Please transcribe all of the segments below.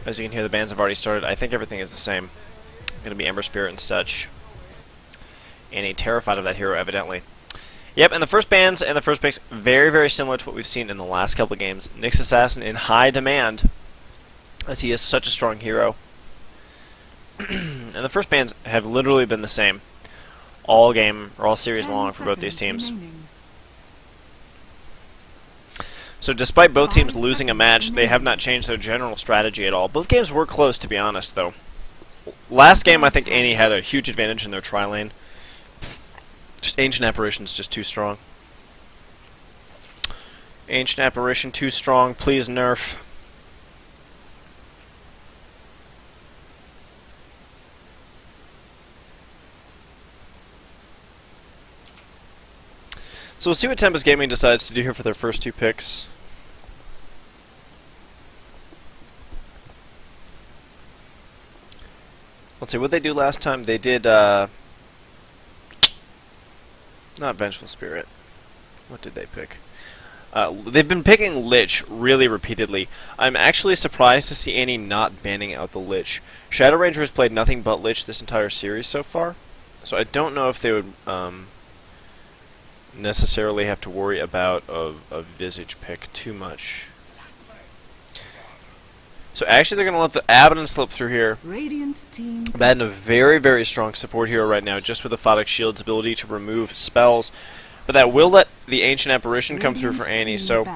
As you can hear, the bans have already started. I think everything is the same. Going to be Ember Spirit and such. And terrified of that hero, evidently. Yep, and the first bans and the first picks, very, very similar to what we've seen in the last couple of games. Nyx Assassin in high demand, as he is such a strong hero. And the first bans have literally been the same all game, or all series long for both these teams. So despite both teams losing a match, they have not changed their general strategy at all. Both games were close, to be honest, though. Last game, I think Annie had a huge advantage in their tri-lane. Just Ancient Apparition's just too strong. Ancient Apparition too strong, please nerf. So we'll see what Tempest Gaming decides to do here for their first two picks. Let's see, what they do last time? They did, not Vengeful Spirit. What did they pick? They've been picking Lich really repeatedly. I'm actually surprised to see Annie not banning out the Lich. Shadow Ranger has played nothing but Lich this entire series so far, so I don't know if they would necessarily have to worry about a Visage pick too much. So actually they're going to let the Abaddon slip through here. Abaddon, a very, very strong support hero right now, just with the Photic Shield's ability to remove spells. But that will let the Ancient Apparition come through for Annie, so...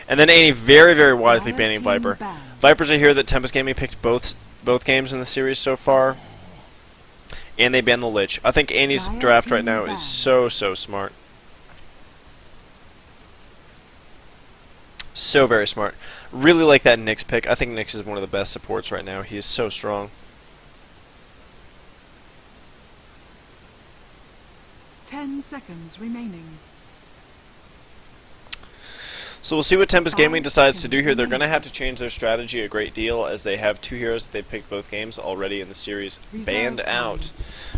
And then Annie very, very wisely banning Viper. Viper's a hero that Tempest Gaming picked both games in the series so far. And they banned the Lich. I think Annie's draft right now is so, so smart. So very smart. Really like that Nyx pick. I think Nyx is one of the best supports right now. He is so strong. Ten seconds remaining. So we'll see what Tempest Gaming decides to do here. They're going to have to change their strategy a great deal, as they have two heroes that they've picked both games already in the series banned out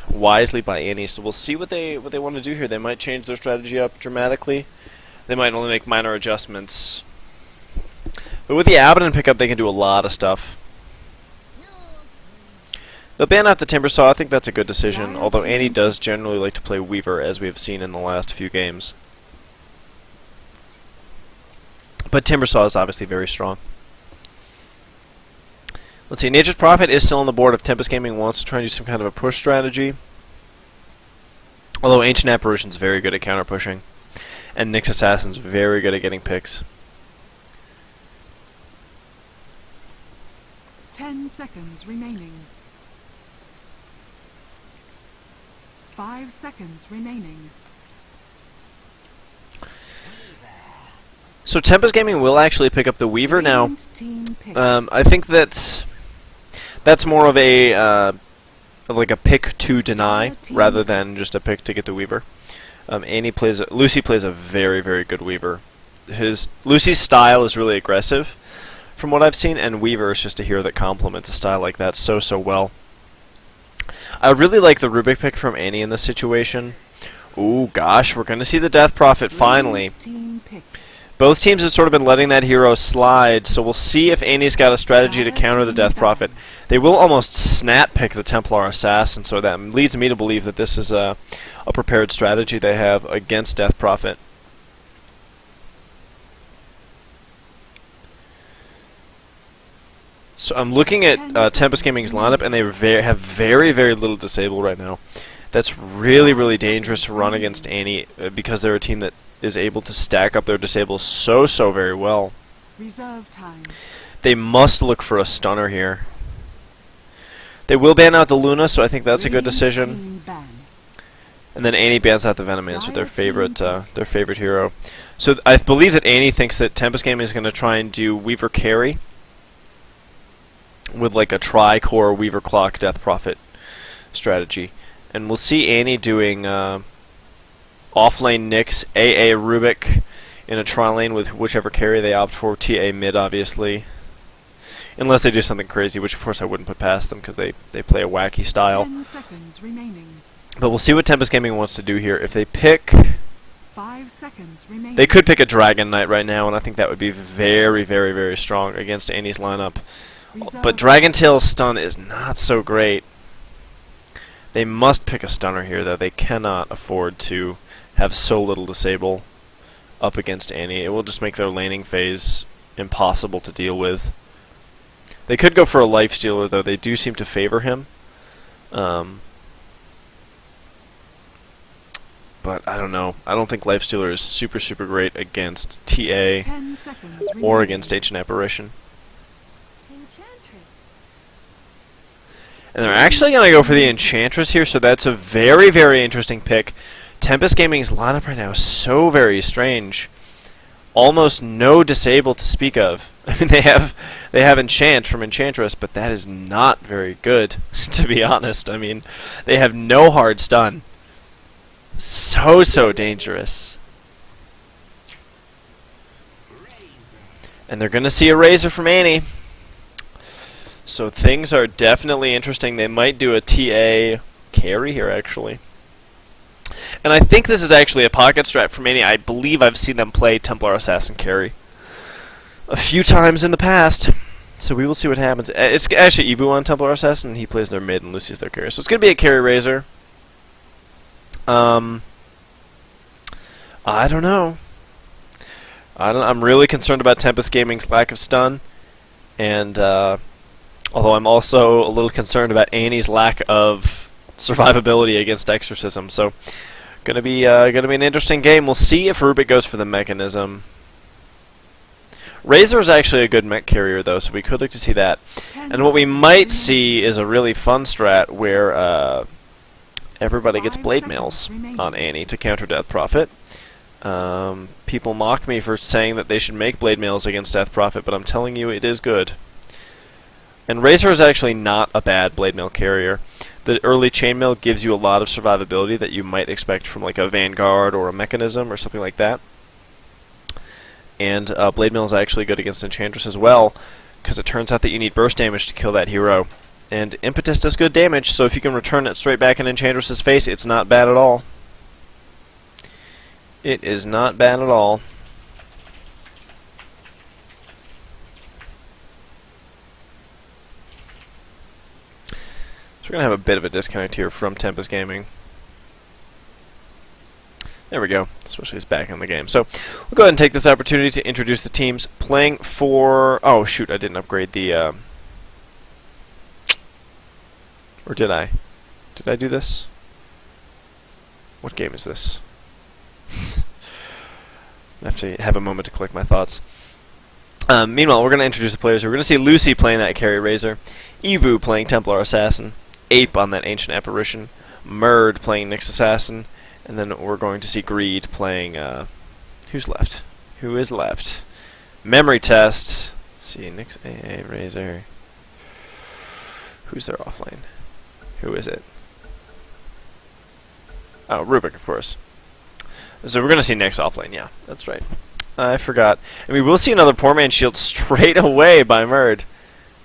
wisely by Annie. So we'll see what they want to do here. They might change their strategy up dramatically. They might only make minor adjustments. But with the Abaddon pickup, they can do a lot of stuff. They'll ban out the Timbersaw. I think that's a good decision, although Annie does generally like to play Weaver, as we have seen in the last few games. But Timbersaw is obviously very strong. Let's see, Nature's Prophet is still on the board if Tempest Gaming wants to try and do some kind of a push strategy. Although Ancient Apparition's very good at counter pushing. And Nyx Assassin's very good at getting picks. 10 seconds remaining. 5 seconds remaining. So Tempest Gaming will actually pick up the Weaver now. I think that's more of a like a pick to deny rather than just a pick to get the Weaver. Lucy plays a very, very good Weaver. Lucy's style is really aggressive, from what I've seen, and Weaver is just a hero that complements a style like that so well. I really like the Rubik pick from Annie in this situation. Ooh, gosh, we're going to see the Death Prophet finally. Both teams have sort of been letting that hero slide, so we'll see if Annie's got a strategy to counter the Death Prophet. They will almost snap pick the Templar Assassin, so that leads me to believe that this is a prepared strategy they have against Death Prophet. So I'm looking at Tempest Gaming's lineup, and they have very, very little disable right now. That's really, really dangerous to run against Annie because they're a team that is able to stack up their disables so very well. Reserve time. They must look for a stunner here. They will ban out the Luna, so I think that's a good decision. And then Annie bans out the Venomancer, their favorite hero. So I believe that Annie thinks that Tempest Gaming is going to try and do Weaver carry with like a tri-core Weaver Clock Death Prophet strategy. And we'll see Annie doing offlane Nyx, AA Rubik in a tri-lane with whichever carry they opt for, TA mid obviously. Unless they do something crazy, which of course I wouldn't put past them because they play a wacky style. 10 seconds remaining. But we'll see what Tempest Gaming wants to do here. If they pick... 5 seconds remaining. They could pick a Dragon Knight right now, and I think that would be very, very, very strong against Annie's lineup. But Dragon Tail's stun is not so great. They must pick a stunner here, though. They cannot afford to have so little disable up against Annie. It will just make their laning phase impossible to deal with. They could go for a lifestealer, though. They do seem to favor him. But I don't know. I don't think lifestealer is super, super great against TA 10 seconds or remaining. against Ancient Apparition. And they're actually going to go for the Enchantress here, so that's a very, very interesting pick. Tempest Gaming's lineup right now is so very strange. Almost no disable to speak of. I mean, they have Enchant from Enchantress, but that is not very good, to be honest. I mean, they have no hard stun. So dangerous. And they're going to see a Razor from Annie. So things are definitely interesting. They might do a TA carry here, actually. And I think this is actually a pocket strat for Annie. I believe I've seen them play Templar Assassin carry a few times in the past. So we will see what happens. It's actually Evu on Templar Assassin, and he plays their mid and Lucy's their carry. So it's going to be a carry Razor. I don't know. I'm really concerned about Tempest Gaming's lack of stun. And although I'm also a little concerned about Annie's lack of survivability against Exorcism, so gonna be an interesting game. We'll see if Rubik goes for the mechanism. Razor is actually a good mech carrier, though, so we could look to see that. And what we might see is a really fun strat where everybody gets blade mails on Annie to counter Death Prophet. People mock me for saying that they should make blade mails against Death Prophet, but I'm telling you, it is good. And Razor is actually not a bad blade mail carrier. The early chainmail gives you a lot of survivability that you might expect from like a Vanguard or a Mechanism or something like that. And blade mail is actually good against Enchantress as well, because it turns out that you need burst damage to kill that hero. And Impetus does good damage, so if you can return it straight back in Enchantress's face, it's not bad at all. It is not bad at all. So we're going to have a bit of a disconnect here from Tempest Gaming. There we go, especially as back in the game. So we'll go ahead and take this opportunity to introduce the teams playing for... Oh, shoot, I didn't upgrade the... Or did I? Did I do this? What game is this? I have to have a moment to collect my thoughts. Meanwhile, we're going to introduce the players. We're going to see Lucy playing that carry Razor, Evu playing Templar Assassin, Ape on that Ancient Apparition, Murd playing Nyx Assassin, and then we're going to see Greed playing... who's left? Who is left? Memory Test. Let's see, Nyx, AA, Razor. Who's their offlane? Who is it? Oh, Rubik, of course. So we're going to see Nyx offlane, yeah, that's right. I forgot. And we will see another poor man shield straight away by Murd.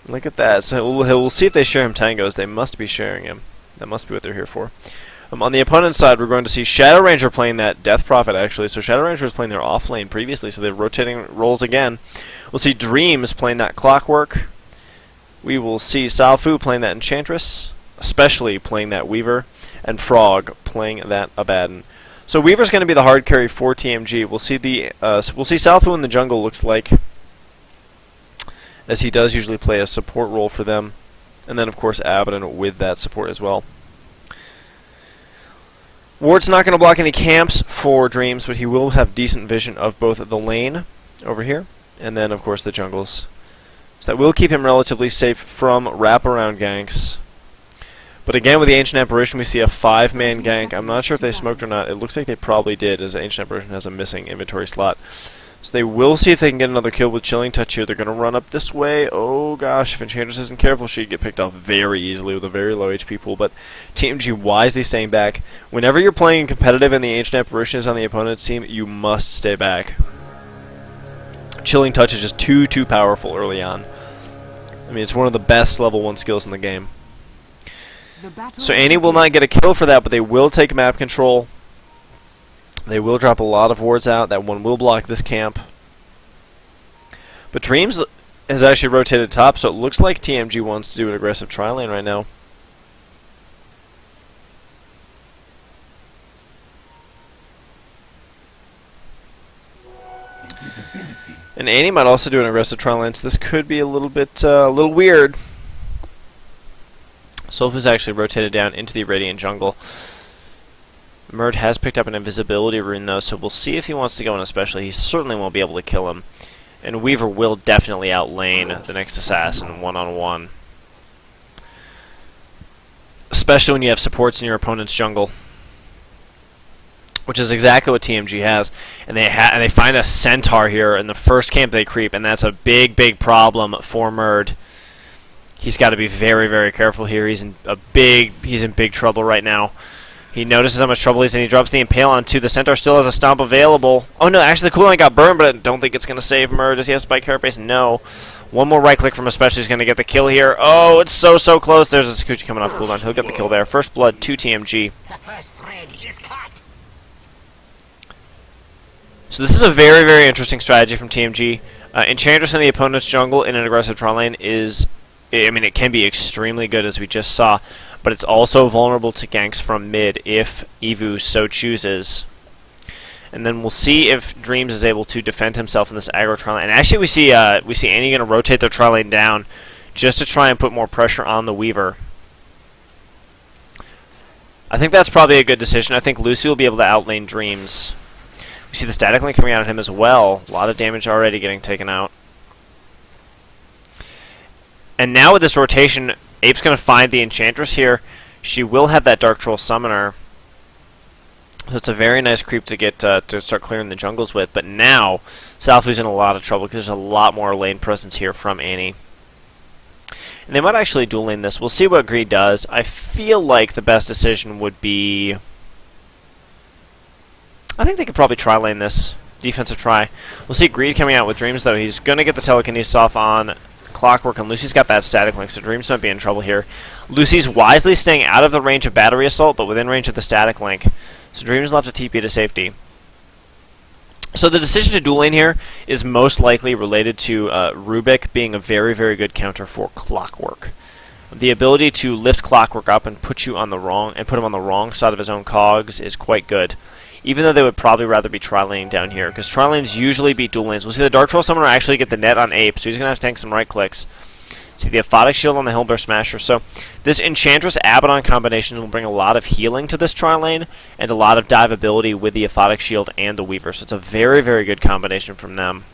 Look at that. So we'll see if they share him tangos. They must be sharing him. That must be what they're here for. On the opponent's side, we're going to see Shadow Ranger playing that Death Prophet, actually. So Shadow Ranger was playing their offlane previously, so they're rotating roles again. We'll see Dreams playing that Clockwork. We will see Salfu playing that Enchantress, especially playing that Weaver, and Frog playing that Abaddon. So Weaver's going to be the hard carry for TmG. We'll see Salfu in the jungle, looks like, as he does usually play a support role for them. And then, of course, Abaddon with that support as well. Ward's not going to block any camps for Dreams, but he will have decent vision of both the lane over here, and then, of course, the jungles. So that will keep him relatively safe from wraparound ganks. But again, with the Ancient Apparition, we see a 5-man gank. I'm not sure if they smoked or not. It looks like they probably did, as Ancient Apparition has a missing inventory slot. So they will see if they can get another kill with Chilling Touch here. They're going to run up this way. Oh gosh, if Enchantress isn't careful, she could get picked off very easily with a very low HP pool. But TmG wisely staying back. Whenever you're playing competitive and the Ancient Apparition is on the opponent's team, you must stay back. Chilling Touch is just too powerful early on. I mean, it's one of the best level 1 skills in the game. So Annie will not get a kill for that, but they will take map control. They will drop a lot of wards out. That one will block this camp. But Dreams has actually rotated top, so it looks like TmG wants to do an aggressive tri-lane right now. And Annie might also do an aggressive tri-lane, so this could be a little bit, a little weird. Soulfu's actually rotated down into the Irradiant jungle. Murd has picked up an invisibility rune though, so we'll see if he wants to go in especially. He certainly won't be able to kill him. And Weaver will definitely outlane the next assassin one-on-one. Especially when you have supports in your opponent's jungle. Which is exactly what TmG has. And they find a centaur here in the first camp they creep, and that's a big, big problem for Murd. He's got to be very, very careful here. He's in big trouble right now. He notices how much trouble he's in. He drops the Impale on 2. The Centaur still has a Stomp available. Oh no, actually the cooldown got burned, but I don't think it's going to save Murd. Does he have Spike Carapace? No. One more right click from Especially is going to get the kill here. Oh, it's so, so close. There's a Sakuchi coming off cooldown. He'll get the kill there. First blood to TmG. The first thread is cut. So this is a very, very interesting strategy from TmG. Enchantress in the opponent's jungle in an aggressive tri lane is, I mean, it can be extremely good as we just saw, but it's also vulnerable to ganks from mid if Evu so chooses. And then we'll see if Dreams is able to defend himself in this aggro tri lane. And actually we see Annie going to rotate their tri lane down just to try and put more pressure on the Weaver. I think that's probably a good decision. I think Lucy will be able to outlane Dreams. We see the static link coming out at him as well. A lot of damage already getting taken out. And now with this rotation, Ape's going to find the Enchantress here. She will have that Dark Troll Summoner. So it's a very nice creep to get to start clearing the jungles with. But now, Salfu's in a lot of trouble because there's a lot more lane presence here from Annie. And they might actually dual lane this. We'll see what Greed does. I feel like the best decision would be... I think they could probably tri-lane this. Defensive try. We'll see Greed coming out with Dreams, though. He's going to get the telekinesis off on Clockwork, and Lucy's got that static link, so Dreams might be in trouble here. Lucy's wisely staying out of the range of Battery Assault, but within range of the static link. So Dreams will have to TP to safety. So the decision to dual lane here is most likely related to Rubik being a very, very good counter for Clockwork. The ability to lift Clockwork up and put him on the wrong side of his own cogs is quite good. Even though they would probably rather be tri-laning down here, because tri-lanes usually beat dual lanes. We'll see the Dark Troll Summoner actually get the net on Ape, so he's going to have to tank some right clicks. See the Aphotic Shield on the Hellbear Smasher. So this Enchantress Abaddon combination will bring a lot of healing to this tri-lane, and a lot of dive ability with the Aphotic Shield and the Weaver. So it's a very, very good combination from them.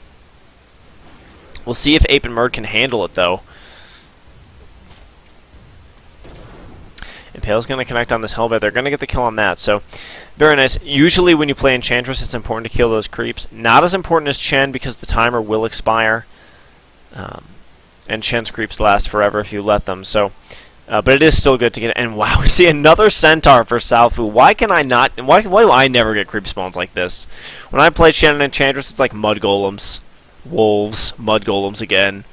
We'll see if Ape and Murd can handle it, though. Impale's going to connect on this Hellbear. They're going to get the kill on that, so very nice. Usually when you play Enchantress, it's important to kill those creeps. Not as important as Chen because the timer will expire. And Chen's creeps last forever if you let them, so... but it is still good to get... And wow, we see another Centaur for Salfu. Why can I not... Why do I never get creep spawns like this? When I play Chen and Enchantress, it's like Mud Golems. Wolves. Mud Golems again.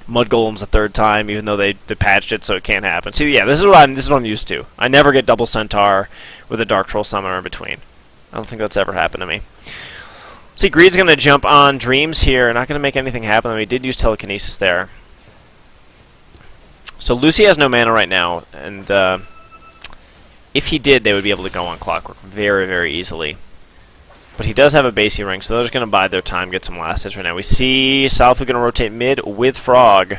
Mud Golems a third time, even though they patched it so it can't happen. See, yeah, this is what I'm used to. I never get double Centaur with a Dark Troll Summoner in between. I don't think that's ever happened to me. See, Greed's going to jump on Dreams here. Not going to make anything happen. He did use Telekinesis there. So Lucy has no mana right now, and if he did, they would be able to go on Clockwork very, very easily. But he does have a basey ring, so they're just going to bide their time, get some last hits right now. We see Salfu going to rotate mid with Frog.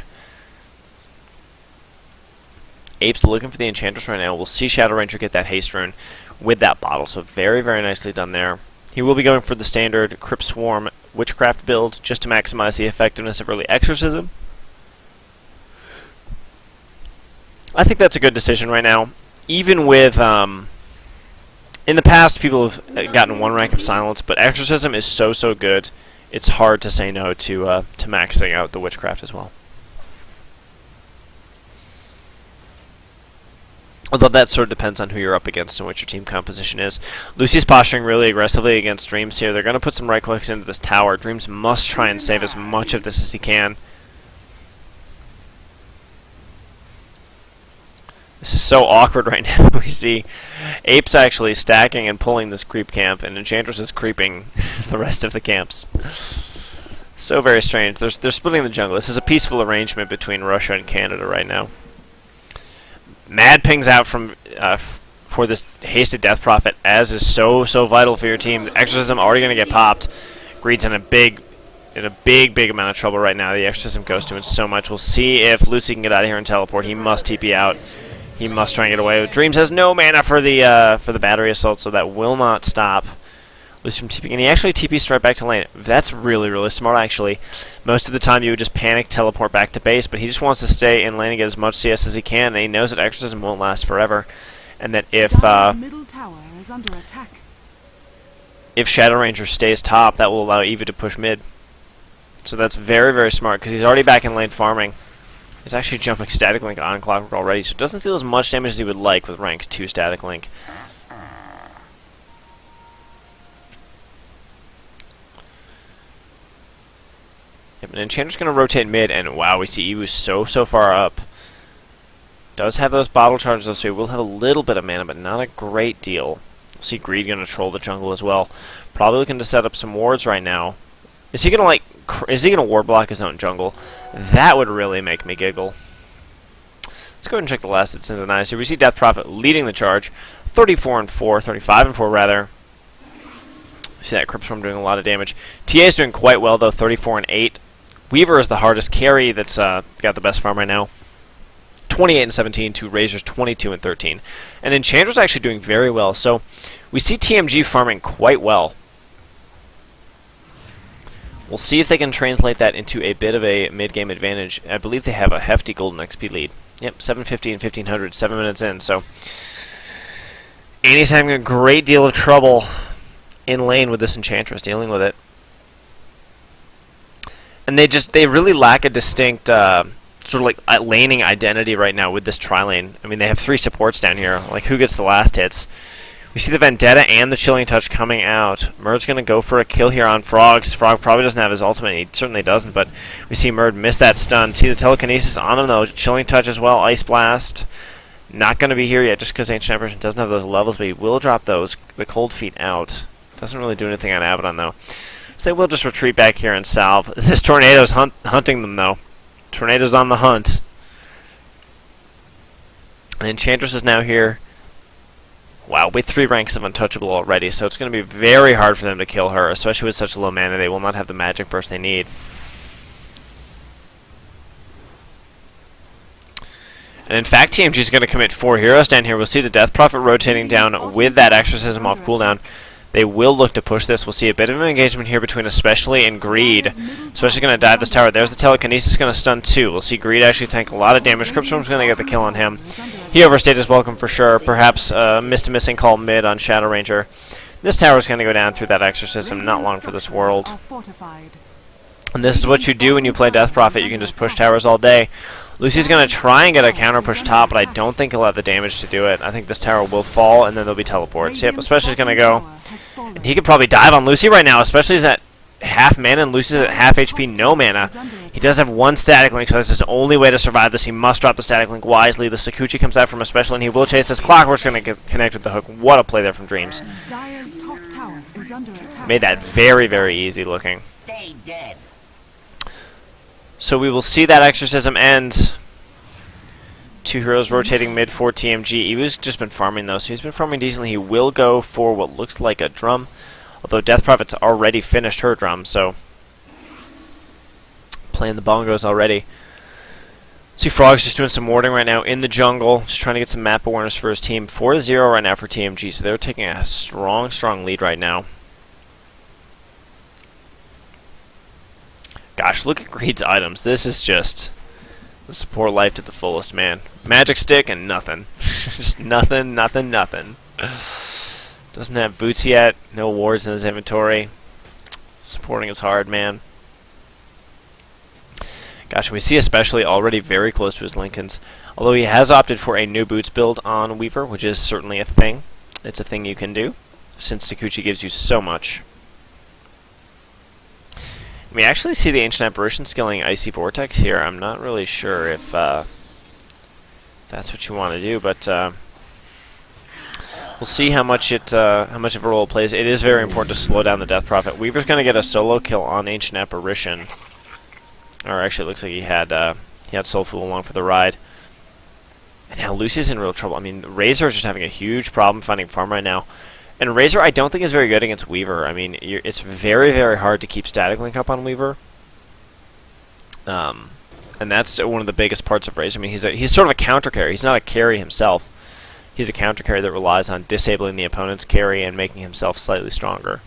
Ape's looking for the Enchantress right now. We'll see Shadow Ranger get that haste rune with that bottle, so very, very nicely done there. He will be going for the standard Crypt Swarm Witchcraft build, just to maximize the effectiveness of early Exorcism. I think that's a good decision right now. Even with... in the past, people have gotten one rank of Silence, but Exorcism is so, so good, it's hard to say no to maxing out the Witchcraft as well. Although that sort of depends on who you're up against and what your team composition is. Lucy's posturing really aggressively against Dreams here. They're going to put some right clicks into this tower. Dreams must try and save as much of this as he can. This is so awkward right now. We see Ape's actually stacking and pulling this creep camp, and Enchantress is creeping the rest of the camps. So very strange. They're splitting the jungle. This is a peaceful arrangement between Russia and Canada right now. Mad pings out from for this hasted Death Prophet, as is so vital for your team. Exorcism already going to get popped. Greed's in a big amount of trouble right now. The Exorcism goes to him so much. We'll see if Lucy can get out of here and teleport. He must TP out. He must try and get away. Dreams has no mana for the battery assault, so that will not stop Lucy from TPing. And he actually TPs right back to lane. That's really smart, actually. Most of the time you would just panic, teleport back to base, but he just wants to stay in lane and get as much CS as he can, and he knows that Exorcism won't last forever. And that if middle tower is under attack. if Shadow Ranger stays top, that will allow Eva to push mid. So that's very smart, because he's already back in lane farming. He's actually jumping Static Link on Clockwork already, so it doesn't deal as much damage as he would like with rank 2 Static Link. Yep, and Enchanter's going to rotate mid, and wow, we see Evu so far up. Does have those bottle charges, though, so he will have a little bit of mana, but not a great deal. We'll see Greed going to troll the jungle as well. Probably looking to set up some wards right now. Is he going to ward block his own jungle? That would really make me giggle. Let's go ahead and check the last hits into nice. Here we see Death Prophet leading the charge. 34-4, 35-4 rather. See that Crypt Swarm doing a lot of damage. TA is doing quite well though, 34-8. Weaver is the hardest carry that's got the best farm right now. 28-17 to Razor's 22-13. And Enchanter's actually doing very well. So we see TmG farming quite well. We'll see if they can translate that into a bit of a mid-game advantage. I believe they have a hefty golden XP lead. Yep, 750 and 1500, 7 minutes in. So Annie's having a great deal of trouble in lane with this Enchantress, dealing with it. And they really lack a distinct sort of like laning identity right now with this tri-lane. I mean, they have 3 supports down here. Like, who gets the last hits? We see the Vendetta and the Chilling Touch coming out. Murd's going to go for a kill here on Frogs. Frog probably doesn't have his ultimate. He certainly doesn't, but we see Murd miss that stun. See the Telekinesis on him, though. Chilling Touch as well. Ice Blast. Not going to be here yet just because Ancient Apparition doesn't have those levels, but he will drop the Cold Feet out. Doesn't really do anything on Abaddon, though. So they will just retreat back here and salve. This Tornado's hunting them, though. Tornado's on the hunt. And Enchantress is now here. Wow, with 3 ranks of untouchable already, so it's going to be very hard for them to kill her, especially with such low mana. They will not have the magic burst they need. And in fact, TMG is going to commit 4 heroes down here. We'll see the Death Prophet rotating down with that Exorcism off cooldown. They will look to push this. We'll see a bit of an engagement here between Especially and Greed. Especially going to dive this tower. There's the Telekinesis going to stun 2. We'll see Greed actually tank a lot of damage. Crypt Swarm's going to get the kill on him. He overstayed his welcome for sure. Perhaps missed a missing call mid on Shadow Ranger. This tower's going to go down through that Exorcism. Not long for this world. And this is what you do when you play Death Prophet. You can just push towers all day. Lucy's going to try and get a counter push top, but I don't think he'll have the damage to do it. I think this tower will fall, and then there'll be teleports. Yep, Especially's going to go. And he could probably dive on Lucy right now. Especially's at half mana, and Lucy's at half HP, no mana. He does have 1 Static Link, so that's his only way to survive this. He must drop the Static Link wisely. The Sakuchi comes out from Especially, and he will chase this. Clockwork's going to connect with the hook. What a play there from Dreams. Made that very easy looking. Stay dead. So we will see that Exorcism end. 2 heroes rotating mid for TMG. Evu's just been farming though, so he's been farming decently. He will go for what looks like a drum, although Death Prophet's already finished her drum, so playing the bongos already. See Frog's just doing some warding right now in the jungle, just trying to get some map awareness for his team. 4-0 right now for TMG, so they're taking a strong lead right now. Gosh, look at Greed's items. This is just the support life to the fullest, man. Magic stick and nothing. Just nothing. Doesn't have boots yet. No wards in his inventory. Supporting is hard, man. Gosh, we see Especially already very close to his Lincolns. Although he has opted for a new boots build on Weaver, which is certainly a thing. It's a thing you can do, since Sakuchi gives you so much. We actually see the Ancient Apparition skilling Icy Vortex here. I'm not really sure if that's what you want to do, but We'll see how much of a role it plays. It is very important to slow down the Death Prophet. Weaver's going to get a solo kill on Ancient Apparition. Or actually, it looks like he had Soulful along for the ride. And now Lucy's in real trouble. I mean, Razor is just having a huge problem finding farm right now. And Razor, I don't think is very good against Weaver. I mean, it's very, very hard to keep static link up on Weaver. And that's one of the biggest parts of Razor. I mean, he's sort of a counter carry. He's not a carry himself. He's a counter carry that relies on disabling the opponent's carry and making himself slightly stronger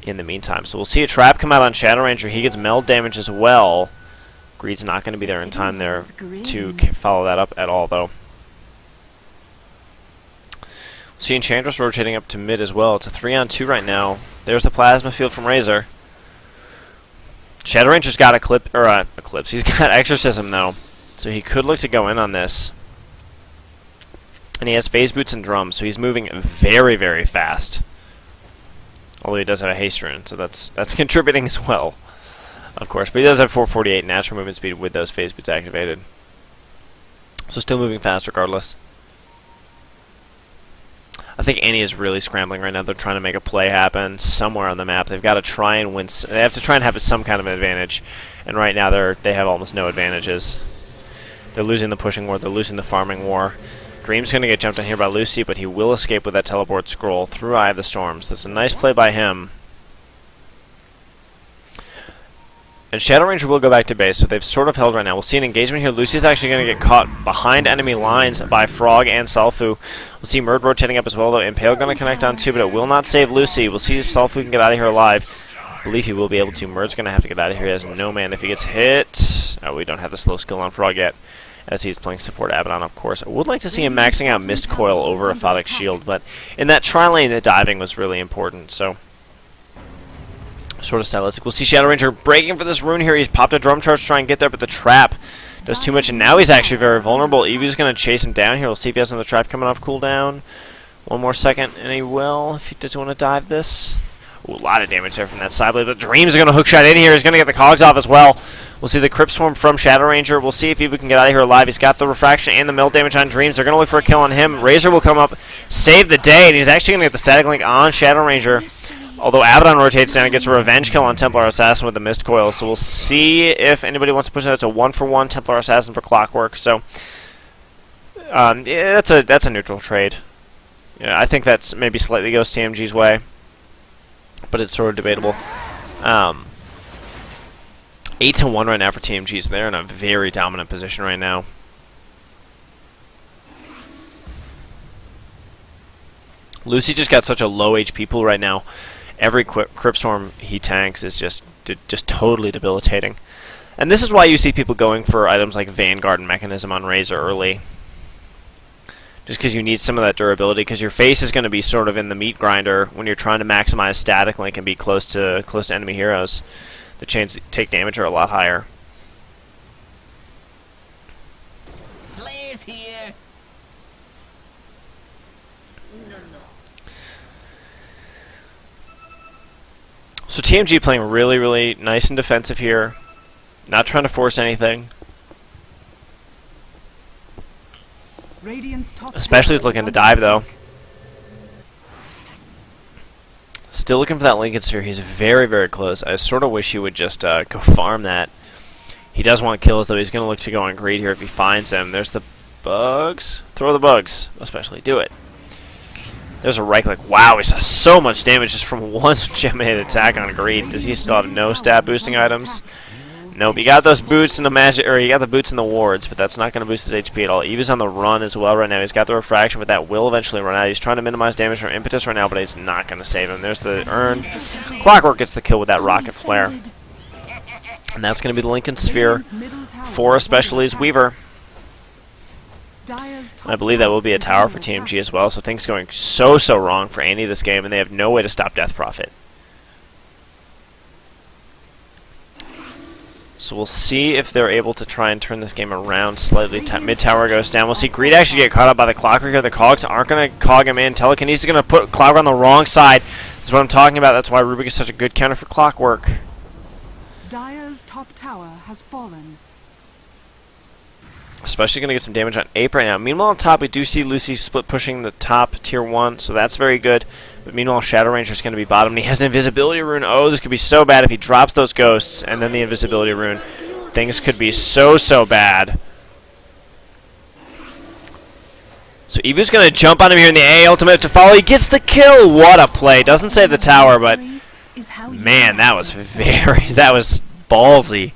in the meantime. So we'll see a trap come out on Shadow Ranger. He gets meld damage as well. Greed's not going to be there in time there to follow that up at all, though. See Enchantress rotating up to mid as well. It's a 3-on-2 right now. There's the Plasma Field from Razor. Shadow Ranger's got Eclipse. He's got Exorcism, though. So he could look to go in on this. And he has Phase Boots and Drums, so he's moving very, very fast. Although he does have a Haste Rune, so that's contributing as well, of course. But he does have 448 natural movement speed with those Phase Boots activated. So still moving fast regardless. I think Annie is really scrambling right now. They're trying to make a play happen somewhere on the map. They've got to try and win. They have to try and have some kind of an advantage. And right now they have almost no advantages. They're losing the pushing war. They're losing the farming war. Dream's going to get jumped on here by Lucy, but he will escape with that teleport scroll through Eye of the Storms. That's a nice play by him. And Shadow Ranger will go back to base, so they've sort of held right now. We'll see an engagement here. Lucy's actually going to get caught behind enemy lines by Frog and Sulfu. We'll see Murd rotating up as well, though. Impale going to connect on too, but it will not save Lucy. We'll see if Sulfu can get out of here alive. I believe he will be able to. Murd's going to have to get out of here. He has no man if he gets hit. Oh, we don't have the slow skill on Frog yet, as he's playing support Abaddon, of course. I would like to see him maxing out Mist Coil over Aphotic Shield, but in that tri-lane, the diving was really important, so sort of stylistic. We'll see Shadow Ranger breaking for this rune here. He's popped a drum charge to try and get there, but the trap does too much, and now he's actually very vulnerable. Eevee's going to chase him down here. We'll see if he has another trap coming off cooldown. One more second, and he will, if he does want to dive this. Ooh, a lot of damage there from that side blade, but Dream's going to hookshot in here. He's going to get the cogs off as well. We'll see the Crypt Swarm from Shadow Ranger. We'll see if Eevee can get out of here alive. He's got the Refraction and the melt damage on Dreams. They're going to look for a kill on him. Razor will come up, save the day, and he's actually going to get the static link on Shadow Ranger. Although Abaddon rotates down and gets a revenge kill on Templar Assassin with the Mist Coil. So we'll see if anybody wants to push that. It's a 1-for-1 Templar Assassin for Clockwork. So yeah, that's a neutral trade. Yeah, I think that's maybe slightly goes TmG's way, but it's sort of debatable. 8-1 right now for TmG, so they're in a very dominant position right now. Lucy just got such a low HP pool right now. Every Crypt Storm he tanks is just totally debilitating. And this is why you see people going for items like Vanguard and Mechanism on Razor early. Just because you need some of that durability, because your face is going to be sort of in the meat grinder when you're trying to maximize static link and be close to enemy heroes. The chances to take damage are a lot higher. Players here. So TmG playing really, really nice and defensive here. Not trying to force anything. Especially is looking to dive, though. Still looking for that Lincoln Sphere. He's very, very close. I sort of wish he would just go farm that. He does want kills, though. He's going to look to go on Greed here if he finds them. There's the bugs. Throw the bugs, especially. Do it. There's a right click. Wow, he saw so much damage just from one gem-hit attack on Greed. Does he still have no stat boosting items? Nope. He got those boots and the magic, or he got the boots and the wards, but that's not going to boost his HP at all. Eva's on the run as well right now. He's got the refraction, but that will eventually run out. He's trying to minimize damage from Impetus right now, but it's not going to save him. There's the urn. Clockwork gets the kill with that rocket flare. And that's going to be the Lincoln Sphere for especially Weaver. I believe that will be a tower for TmG as well, so things going so wrong for Annie this game, and they have no way to stop Death Prophet. So we'll see if they're able to try and turn this game around slightly. Mid-tower goes down. We'll see Greed actually get caught up by the Clockwork here. The Cogs aren't going to cog him in. Telekinesis is going to put Clockwork on the wrong side. That's what I'm talking about. That's why Rubik is such a good counter for Clockwork. Dire's top tower has fallen. Especially going to get some damage on Ape right now. Meanwhile, on top, we do see Lucy split pushing the top tier 1, so that's very good. But meanwhile, Shadow Ranger is going to be bottom, and he has an invisibility rune. Oh, this could be so bad if he drops those ghosts and then the invisibility rune. Things could be so, so bad. So Evu's going to jump on him here in the A ultimate to follow. He gets the kill. What a play. Doesn't save the tower, but man, that was that was ballsy.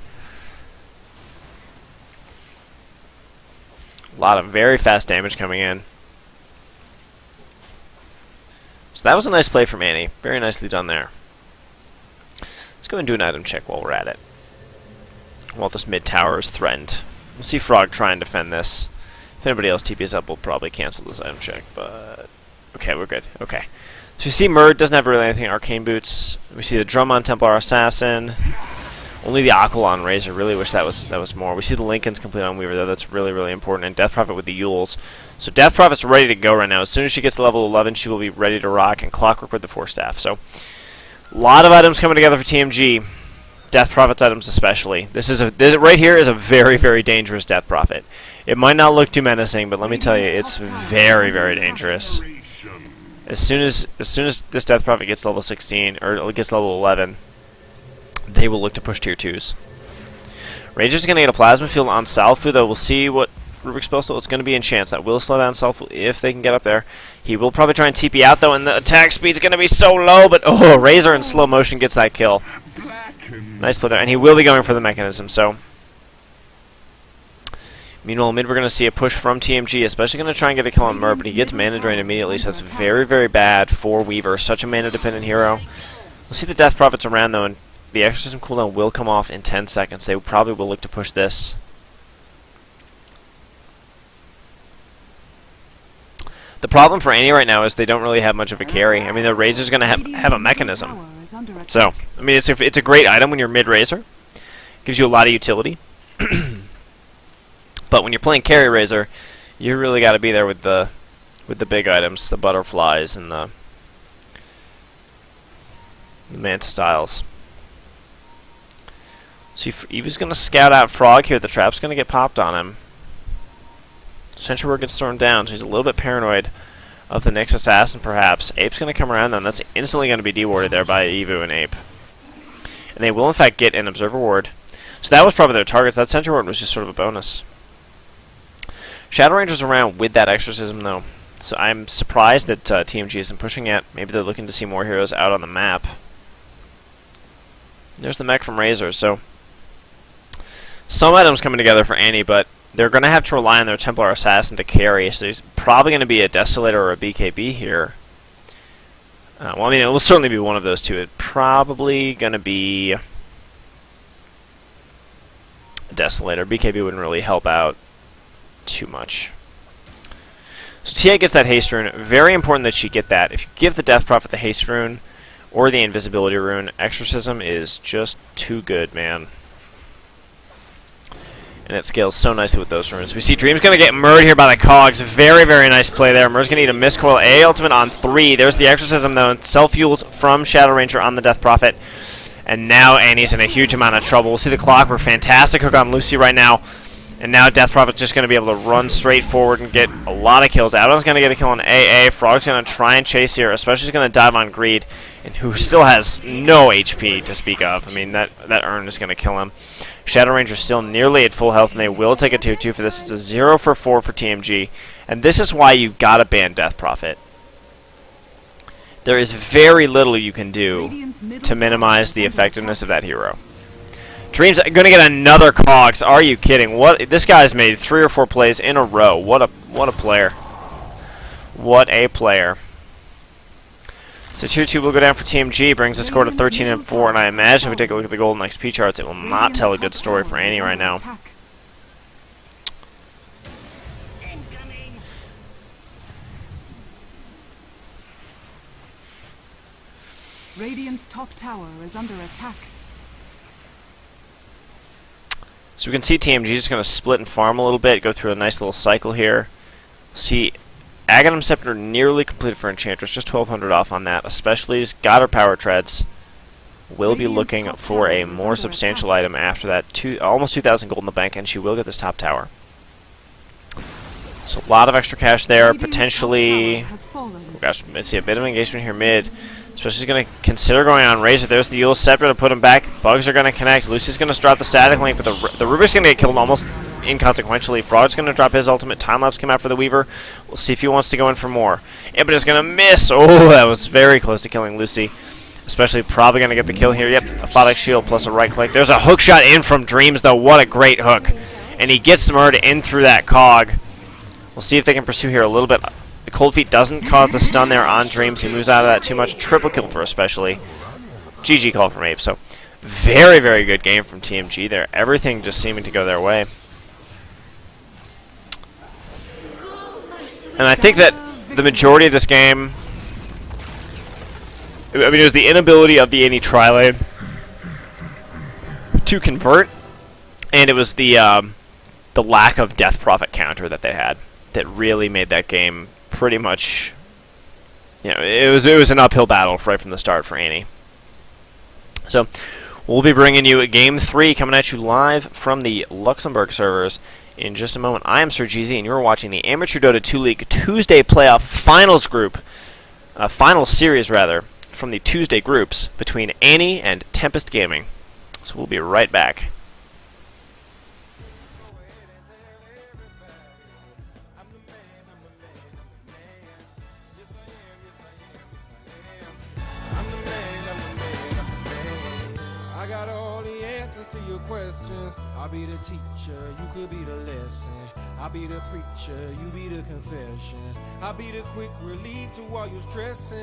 A lot of very fast damage coming in. So that was a nice play from Annie. Very nicely done there. Let's go and do an item check while we're at it. While this mid tower is threatened. We'll see Frog try and defend this. If anybody else TPs up, we'll probably cancel this item check, but okay, we're good. Okay. So we see Murd doesn't have really anything Arcane Boots. We see the Drummond Templar Assassin. Only the Aquilon Razor. Really wish that was more. We see the Lincoln's complete on Weaver though. That's really, really important. And Death Prophet with the Yules. So Death Prophet's ready to go right now. As soon as she gets to level 11, she will be ready to rock. And Clockwork with the Force Staff. So a lot of items coming together for TMG. Death Prophet's items especially. This right here is a very, very dangerous Death Prophet. It might not look too menacing, but let me tell you, it's very, very dangerous. As soon as this Death Prophet gets level 16 or gets level 11. They will look to push tier 2s. Ranger's going to get a Plasma Field on Salfu, though. We'll see what Rubric's spell, so it's going to be Enchant. That will slow down Salfu if they can get up there. He will probably try and TP out, though, and the attack speed's going to be so low, but oh, Razor in slow motion gets that kill. Nice play there, and he will be going for the mechanism, so. Meanwhile, mid, we're going to see a push from TMG, especially going to try and get a kill on Murr, but he gets mana drain immediately, so that's very, very bad for Weaver. Such a mana-dependent hero. We'll see the Death Prophets around, though, and the Exorcism cooldown will come off in 10 seconds. They probably will look to push this. The problem for Annie right now is they don't really have much of a carry. I mean, the Razor's going to have a mechanism. So, I mean, it's a great item when you're mid-Razor. Gives you a lot of utility. But when you're playing carry Razor, you really got to be there with the big items, the butterflies and the Manta Styles. See, Eva's going to scout out Frog here. The trap's going to get popped on him. Sentry Ward gets thrown down, so he's a little bit paranoid of the Nyx Assassin, perhaps. Ape's going to come around, then. That's instantly going to be dewarded there by Evu and Ape. And they will, in fact, get an Observer Ward. So that was probably their target. That Sentry Ward was just sort of a bonus. Shadow Ranger's around with that Exorcism, though. So I'm surprised that TMG isn't pushing yet. Maybe they're looking to see more heroes out on the map. There's the mech from Razor, so some items coming together for Annie, but they're going to have to rely on their Templar Assassin to carry, so he's probably going to be a Desolator or a BKB here. Well, I mean, it will certainly be one of those two. It's probably going to be a Desolator. BKB wouldn't really help out too much. So Tia gets that Haste Rune. Very important that she get that. If you give the Death Prophet the Haste Rune or the Invisibility Rune, Exorcism is just too good, man. And it scales so nicely with those runes. We see Dream's going to get murdered here by the Cogs. Very, very nice play there. Murr's going to need a Mistcoil A ultimate on 3. There's the Exorcism, though. Self-fuels from Shadow Ranger on the Death Prophet. And now Annie's in a huge amount of trouble. We'll see the Clockwork. Fantastic hook on Lucy right now. And now Death Prophet's just going to be able to run straight forward and get a lot of kills. Adam's going to get a kill on AA. Frog's going to try and chase here, especially he's going to dive on Greed, and who still has no HP to speak of. I mean, that urn is going to kill him. Shadow Ranger's still nearly at full health, and they will take a tier 2 for this. It's a 0 for 4 for TMG, and this is why you've got to ban Death Prophet. There is very little you can do to minimize the effectiveness of that hero. Dream's going to get another Cogs. Are you kidding? What? This guy's made 3 or 4 plays in a row. What a player. What a player. So tier 2 will go down for TMG, brings the score to 13 and 4, and I imagine if we take a look at the golden XP charts, it will not tell a good story for Annie right now. Radiant's top tower is under attack. So we can see TMG is going to split and farm a little bit, go through a nice little cycle here. See Aghanim Scepter nearly completed for Enchantress, just 1200 off on that. Especially has got her Power Treads. Will be looking for a more substantial item after that. Almost 2,000 gold in the bank, and she will get this top tower. So a lot of extra cash there, Radiant's top potentially. tower has fallen. Oh gosh, I see a bit of engagement here mid. Especially going to consider going on Razor. There's the Eul's Scepter to put him back. Bugs are going to connect. Lucy's going to drop the static link, but the Rubik's going to get killed almost inconsequentially. Frog's going to drop his ultimate. Time-lapse came out for the Weaver. We'll see if he wants to go in for more. Impetus going to miss. Oh, that was very close to killing Lucy. Especially probably going to get the kill here. Yep, a Photic Shield plus a right click. There's a hook shot in from Dreams, though. What a great hook. And he gets Smurd in through that cog. We'll see if they can pursue here a little bit. The Cold Feet doesn't cause the stun there on Dreams. He moves out of that too much. Triple kill for especially. GG call from Ape. So very, very good game from TmG there. Everything just seeming to go their way. And I think that the majority of this game, I mean, it was the inability of the AD tri-lane to convert, and it was the lack of Death Prophet counter that they had that really made that game pretty much, you know, it was an uphill battle right from the start for Annie. So we'll be bringing you Game 3 coming at you live from the Luxembourg servers in just a moment. I am Sir GZ, and you're watching the Amateur Dota 2 League Tuesday Playoff Finals Group, Finals Series rather, from the Tuesday groups between Annie and Tempest Gaming. So we'll be right back. I got all the answers to your questions. I'll be the teacher, you could be the lesson. I'll be the preacher, you be the confession. I'll be the quick relief to all your stressing.